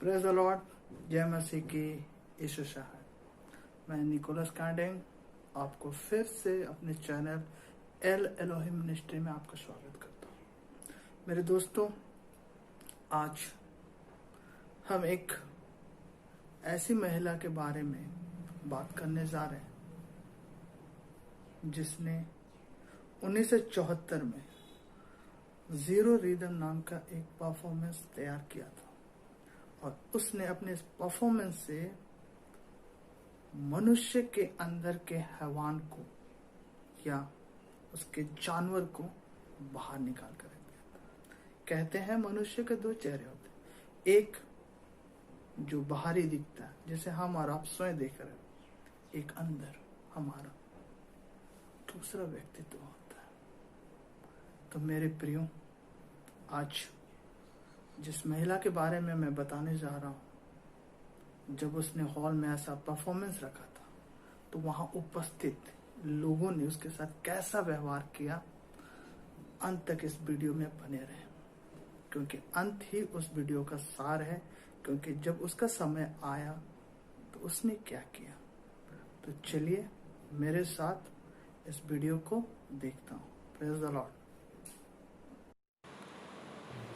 Praise the Lord. जय मसीह की यीशु शहर। मैं निकोलस कांडेंग आपको फिर से अपने चैनल एल एलोहिम मिनिस्ट्री में आपका स्वागत करता हूँ। मेरे दोस्तों, आज हम एक ऐसी महिला के बारे में बात करने जा रहे हैं जिसने 1974 में जीरो रिदम नाम का एक परफॉर्मेंस तैयार किया था और उसने अपने इस परफॉर्मेंस से मनुष्य के अंदर के हैवान को या उसके जानवर को बाहर निकाल कर दिया था। कहते हैं मनुष्य के दो चेहरे होते हैं, एक जो बाहरी दिखता है जैसे हम और आप स्वयं देख रहे हो, एक अंदर हमारा दूसरा व्यक्तित्व होता है। तो मेरे प्रियो, आज जिस महिला के बारे में मैं बताने जा रहा हूँ, जब उसने हॉल में ऐसा परफॉर्मेंस रखा था तो वहां उपस्थित लोगों ने उसके साथ कैसा व्यवहार किया, अंत तक इस वीडियो में बने रहे, क्योंकि अंत ही उस वीडियो का सार है। क्योंकि जब उसका समय आया तो उसने क्या किया। तो चलिए मेरे साथ इस वीडियो को देखता हूँ। Praise the Lord.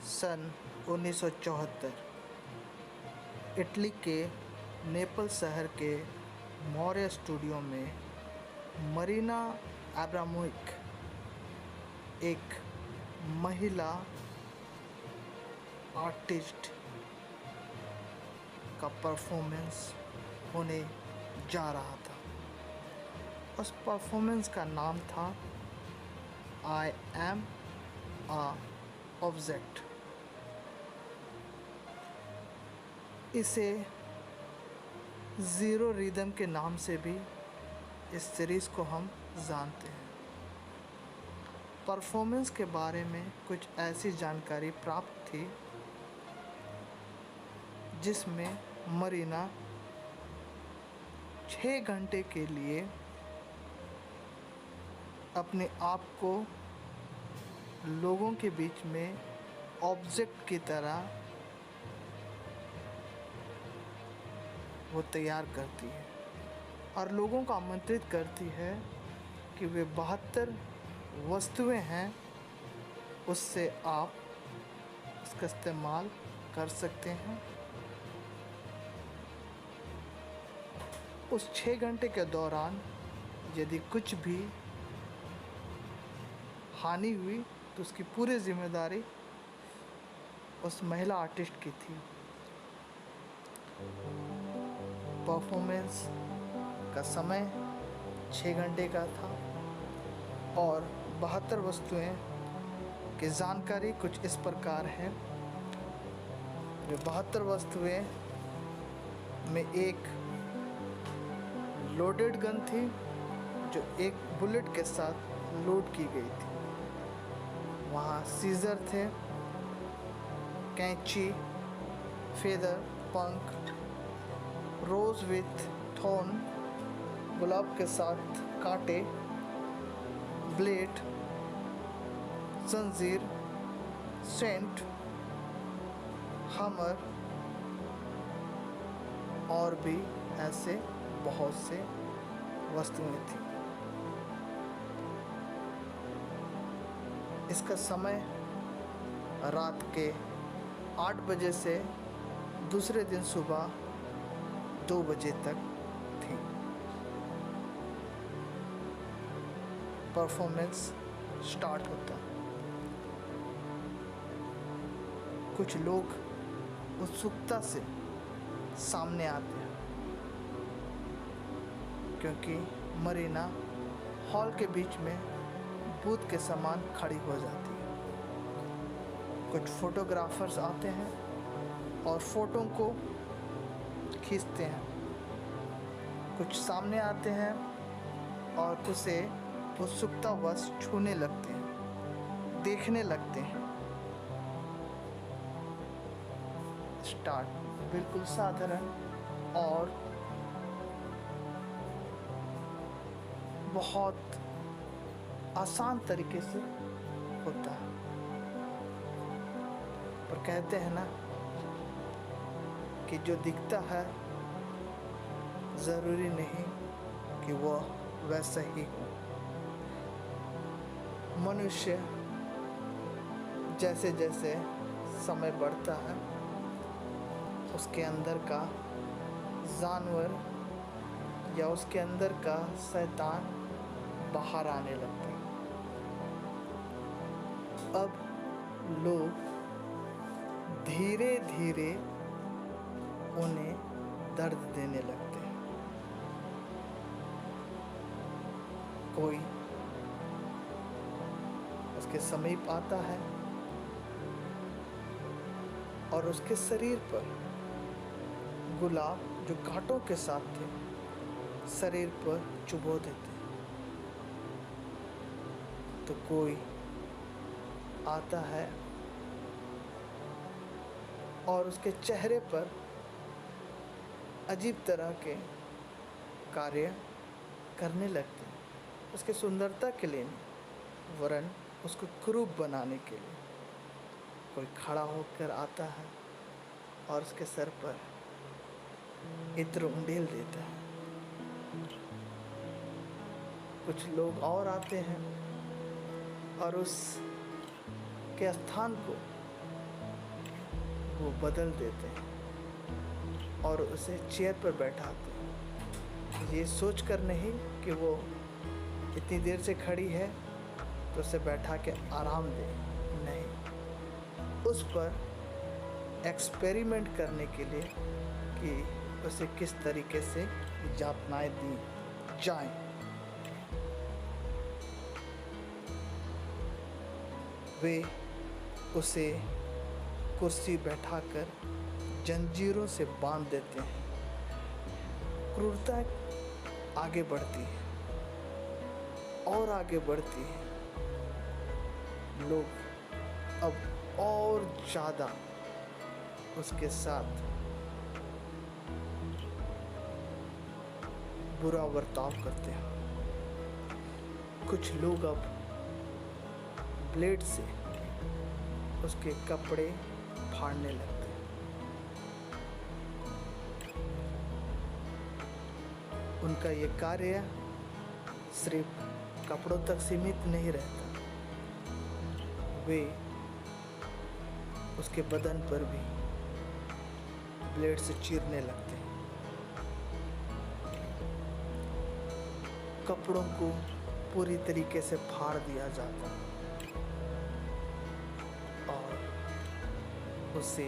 सन 1974 इटली के नेपल शहर के मौर्य स्टूडियो में मरीना अब्रामोविक, एक महिला आर्टिस्ट का परफॉर्मेंस होने जा रहा था। उस परफॉर्मेंस का नाम था आई एम अ ऑब्जेक्ट। इसे ज़ीरो रिदम के नाम से भी इस सीरीज़ को हम जानते हैं। परफॉर्मेंस के बारे में कुछ ऐसी जानकारी प्राप्त थी जिसमें मरीना 6 घंटे के लिए अपने आप को लोगों के बीच में ऑब्जेक्ट की तरह वो तैयार करती है और लोगों को आमंत्रित करती है कि वे 72 वस्तुएं हैं, उससे आप इसका इस्तेमाल कर सकते हैं। उस 6 घंटे के दौरान यदि कुछ भी हानि हुई तो उसकी पूरी जिम्मेदारी उस महिला आर्टिस्ट की थी। परफॉर्मेंस का समय 6 घंटे का था और 72 वस्तुएं की जानकारी कुछ इस प्रकार है। जो 72 वस्तुएं में एक लोडेड गन थी जो एक बुलेट के साथ लोड की गई थी। वहाँ सीजर थे, कैंची, फेदर, पंख, रोज विथ थॉर्न, गुलाब के साथ कांटे, ब्लेड, जंजीर, सेंट, हमर और भी ऐसे बहुत से वस्तुएं थी। इसका समय रात के 8 बजे से दूसरे दिन सुबह 2 बजे तक थी। परफॉर्मेंस स्टार्ट होता। कुछ लोग उत्सुकता से सामने आते हैं क्योंकि मरीना हॉल के बीच में बूथ के समान खड़ी हो जाती है। कुछ फोटोग्राफर्स आते हैं और फोटो को खींचते हैं। कुछ सामने आते हैं और उसे उत्सुकतावश छूने लगते हैं, देखने लगते हैं। स्टार्ट बिल्कुल साधारण और बहुत आसान तरीके से होता है। पर कहते हैं ना, कि जो दिखता है ज़रूरी नहीं कि वह वैसा ही हो। मनुष्य जैसे जैसे समय बढ़ता है, उसके अंदर का जानवर या उसके अंदर का शैतान बाहर आने लगता है। अब लोग धीरे धीरे उन्हें दर्द देने लगते हैं। कोई उसके समीप आता है और उसके शरीर पर गुलाब जो कांटों के साथ थे शरीर पर चुभो देते हैं। तो कोई आता है और उसके चेहरे पर अजीब तरह के कार्य करने लगते हैं, उसके सुंदरता के लिए नहीं, वरन उसको क्रूप बनाने के लिए। कोई खड़ा होकर आता है और उसके सर पर इत्र उंडेल देता है। कुछ लोग और आते हैं और उस के स्थान को वो बदल देते हैं और उसे चेयर पर बैठाते हैं, ये सोचकर नहीं कि वो इतनी देर से खड़ी है तो उसे बैठा के आराम दे, नहीं, उस पर एक्सपेरिमेंट करने के लिए कि उसे किस तरीके से यातनाएं दी जाएं। वे उसे कुर्सी बैठाकर जंजीरों से बांध देते हैं। क्रूरता आगे बढ़ती है और आगे बढ़ती है। लोग अब और ज़्यादा उसके साथ बुरा बर्ताव करते हैं। कुछ लोग अब ब्लेड से उसके कपड़े फाड़ने लगते हैं। उनका ये कार्य सिर्फ कपड़ों तक सीमित नहीं रहता, वे उसके बदन पर भी ब्लेड से चीरने लगते हैं। कपड़ों को पूरी तरीके से फाड़ दिया जाता है और उसे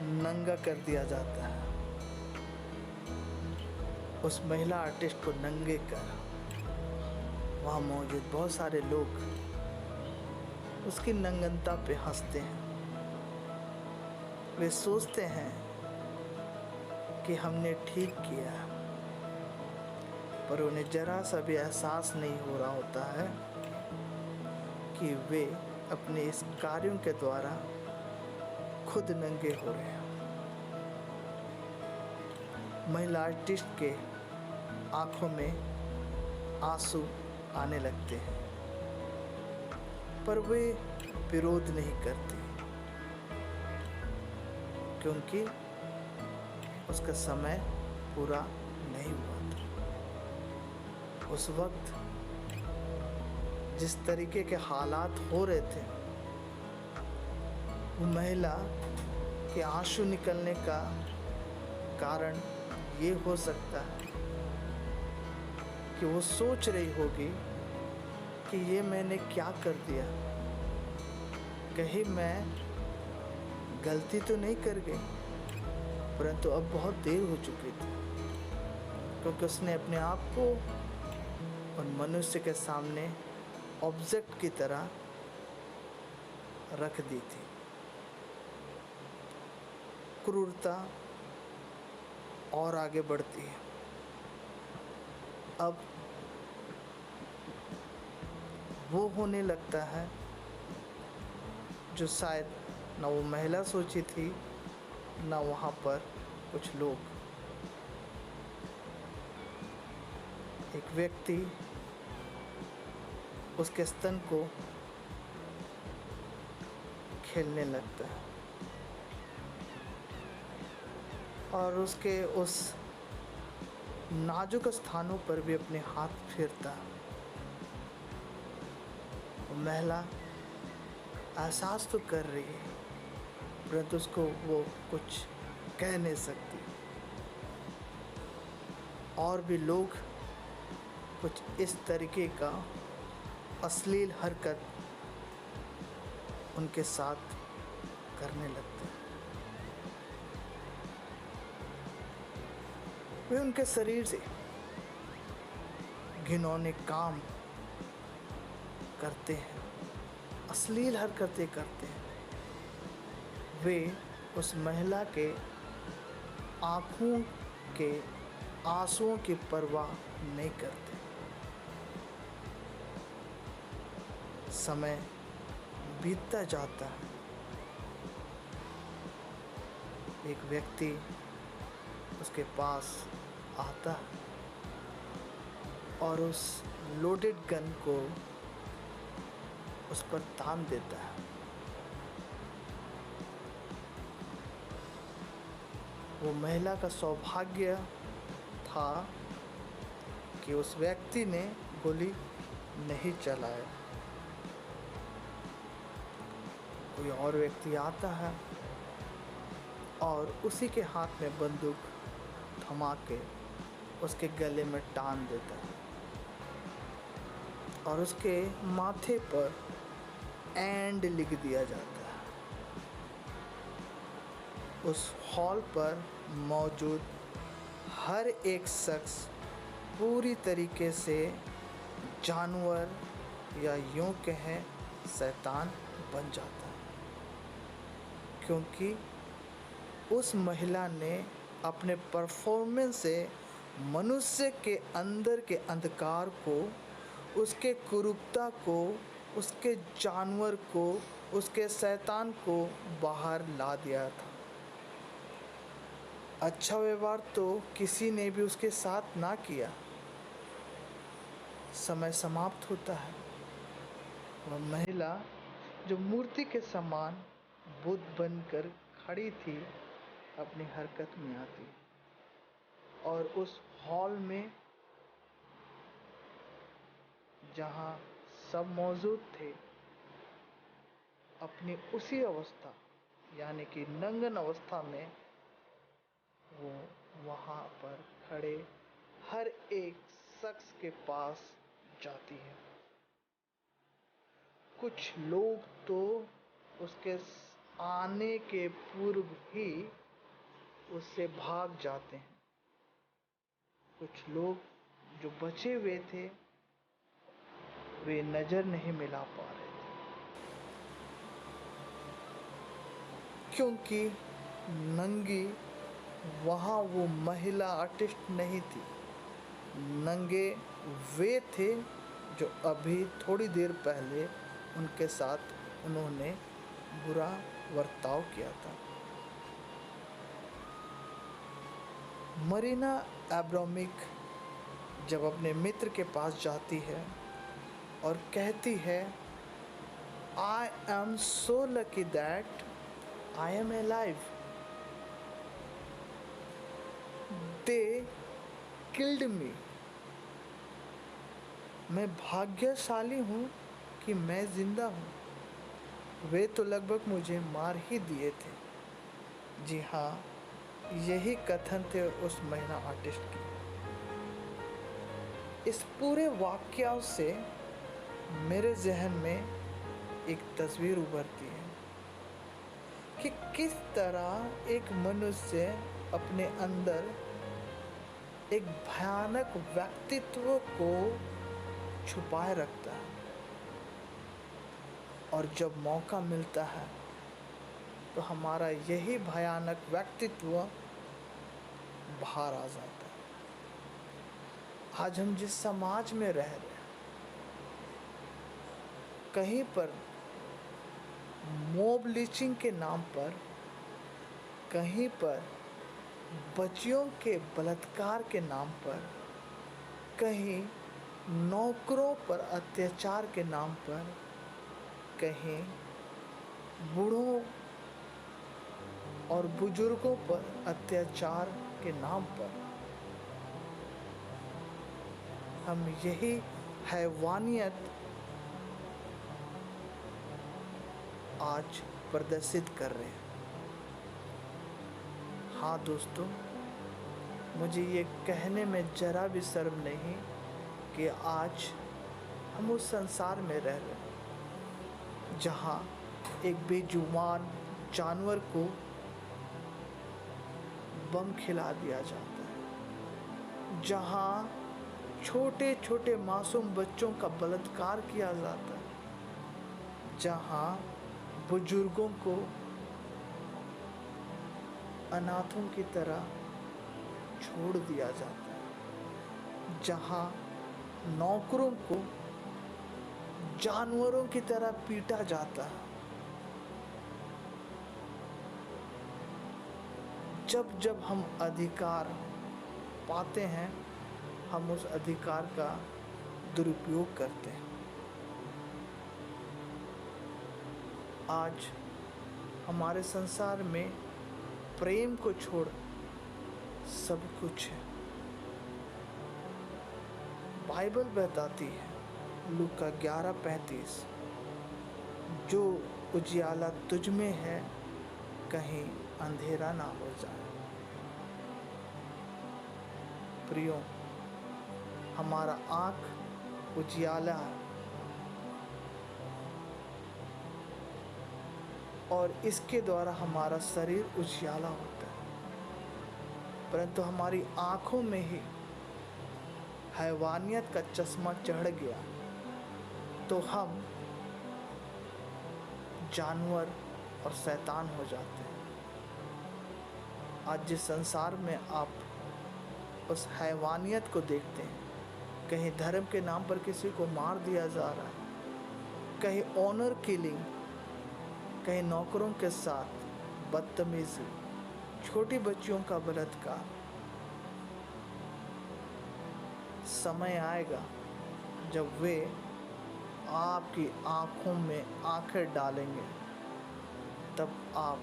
नंगा कर दिया जाता है। उस महिला आर्टिस्ट को नंगे कर वहाँ मौजूद बहुत सारे लोग उसकी नंगनता पे हंसते हैं। वे सोचते हैं कि हमने ठीक किया, पर उन्हें जरा सा भी एहसास नहीं हो रहा होता है कि वे अपने इस कार्यों के द्वारा खुद नंगे हो रहे हैं। महिला आर्टिस्ट के आंखों में आंसू आने लगते हैं, पर वे विरोध नहीं करते क्योंकि उसका समय पूरा नहीं हुआ था। उस वक्त जिस तरीके के हालात हो रहे थे, वो महिला के आंसू निकलने का कारण ये हो सकता है कि वो सोच रही होगी कि ये मैंने क्या कर दिया, कहीं मैं गलती तो नहीं कर गई, परंतु अब बहुत देर हो चुकी थी, क्योंकि उसने अपने आप को और मनुष्य के सामने ऑब्जेक्ट की तरह रख दी थी। क्रूरता और आगे बढ़ती है। अब वो होने लगता है जो शायद ना वो महिला सोची थी, ना वहाँ पर कुछ लोग। एक व्यक्ति उसके स्तन को खेलने लगता है। और उसके उस नाजुक स्थानों पर भी अपने हाथ फेरता है। वो महिला एहसास तो कर रही है, परंतु उसको वो कुछ कह नहीं सकती। और भी लोग कुछ इस तरीके का अश्लील हरकत उनके साथ करने लगते हैं। वे उनके शरीर से घिनौने काम करते हैं, अश्लील हरकतें करते हैं। वे उस महिला के आँखों के आंसुओं की परवाह नहीं करते। समय बीतता जाता है। एक व्यक्ति उसके पास आता है और उस लोडेड गन को उस पर तान देता है। वो महिला का सौभाग्य था कि उस व्यक्ति ने गोली नहीं चलाया। कोई और व्यक्ति आता है और उसी के हाथ में बंदूक थमा के उसके गले में टान देता है और उसके माथे पर एंड लिख दिया जाता है। उस हॉल पर मौजूद हर एक शख्स पूरी तरीके से जानवर या यूं कहें शैतान बन जाता है, क्योंकि उस महिला ने अपने परफॉर्मेंस से मनुष्य के अंदर के अंधकार को, उसके कुरूपता को, उसके जानवर को, उसके शैतान को बाहर ला दिया था। अच्छा व्यवहार तो किसी ने भी उसके साथ ना किया। समय समाप्त होता है। वह महिला जो मूर्ति के समान बुद्ध बनकर खड़ी थी अपनी हरकत में आती और उस हॉल में जहां सब मौजूद थे अपनी उसी अवस्था यानी कि नंगन अवस्था में वो वहां पर खड़े हर एक शख्स के पास जाती है। कुछ लोग तो उसके आने के पूर्व ही उससे भाग जाते हैं। कुछ लोग जो बचे हुए थे वे नजर नहीं मिला पा रहे थे, क्योंकि नंगी वहाँ वो महिला आर्टिस्ट नहीं थी। नंगे वे थे जो अभी थोड़ी देर पहले उनके साथ उन्होंने बुरा बर्ताव किया था। मरीना एब्रामिक जब अपने मित्र के पास जाती है और कहती है, I am so lucky that I am alive, they killed me, मैं भाग्यशाली हूँ कि मैं जिंदा हूँ, वे तो लगभग मुझे मार ही दिए थे। जी हाँ, यही कथन थे उस महिला आर्टिस्ट की। इस पूरे वाक्य से मेरे जहन में एक तस्वीर उभरती है कि किस तरह एक मनुष्य अपने अंदर एक भयानक व्यक्तित्व को छुपाए रखता है और जब मौका मिलता है तो हमारा यही भयानक व्यक्तित्व बाहर आ जाता है। आज हम जिस समाज में रह रहे हैं, कहीं पर मॉब लिंचिंग के नाम पर, कहीं पर बच्चियों के बलात्कार के नाम पर, कहीं नौकरों पर अत्याचार के नाम पर, कहीं बूढ़ों और बुजुर्गों पर अत्याचार के नाम पर हम यही हैवानियत आज प्रदर्शित कर रहे हैं। हाँ दोस्तों, मुझे ये कहने में ज़रा भी शर्म नहीं कि आज हम उस संसार में रह रहे हैं जहाँ एक बेजुबान जानवर को बम खिला दिया जाता है, जहाँ छोटे छोटे मासूम बच्चों का बलात्कार किया जाता है, जहाँ बुजुर्गों को अनाथों की तरह छोड़ दिया जाता है, जहाँ नौकरों को जानवरों की तरह पीटा जाता है। जब जब हम अधिकार पाते हैं, हम उस अधिकार का दुरुपयोग करते हैं। आज हमारे संसार में प्रेम को छोड़ सब कुछ है। बाइबल बताती है लूका 11:35, जो उजियाला तुझ में है कहीं अंधेरा ना हो जाए। प्रियो, हमारा आँख उजियाला है और इसके द्वारा हमारा शरीर उजियाला होता है, परंतु हमारी आँखों में ही हैवानियत का चश्मा चढ़ गया तो हम जानवर और शैतान हो जाते हैं। आज जिस संसार में आप उस हैवानियत को देखते हैं, कहीं धर्म के नाम पर किसी को मार दिया जा रहा है, कहीं ऑनर किलिंग, कहीं नौकरों के साथ बदतमीजी, छोटी बच्चियों का बलात्कार। समय आएगा जब वे आपकी आँखों में आंखें डालेंगे, तब आप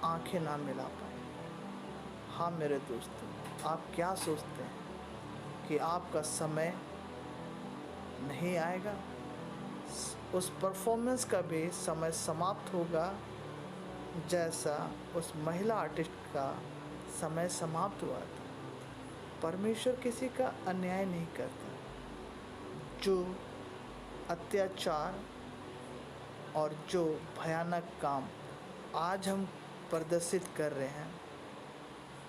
आंखें ना मिला पाए। हाँ मेरे दोस्तों, आप क्या सोचते हैं कि आपका समय नहीं आएगा? उस परफॉर्मेंस का भी समय समाप्त होगा, जैसा उस महिला आर्टिस्ट का समय समाप्त हुआ था। परमेश्वर किसी का अन्याय नहीं करता। जो अत्याचार और जो भयानक काम आज हम प्रदर्शित कर रहे हैं,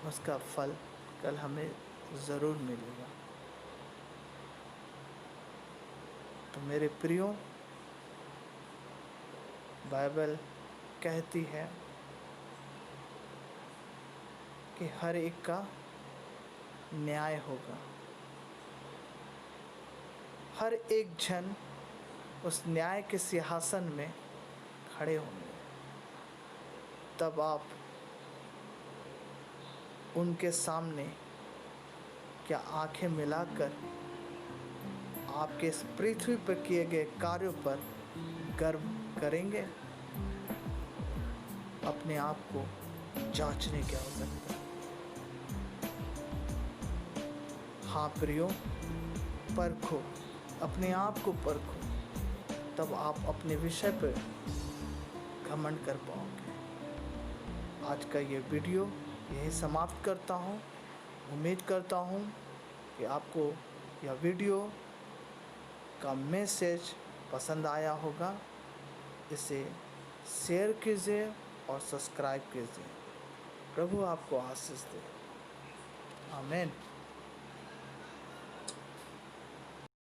उसका फल कल हमें ज़रूर मिलेगा। तो मेरे प्रियो, बाइबल कहती है कि हर एक का न्याय होगा, हर एक जन उस न्याय के सिंहासन में खड़े होंगे। तब आप उनके सामने क्या आंखें मिलाकर आपके इस पृथ्वी पर किए गए कार्यों पर गर्व करेंगे? अपने आप को जांचने की आवश्यकता है। हाँ प्रियो, परखो, अपने आप को परखो, तब आप अपने विषय पर घमंड कर पाओगे। आज का ये वीडियो यही समाप्त करता हूँ। उम्मीद करता हूँ कि आपको यह वीडियो का मैसेज पसंद आया होगा। इसे शेयर कीजिए और सब्सक्राइब कीजिए। प्रभु आपको आशीष दे। आमीन।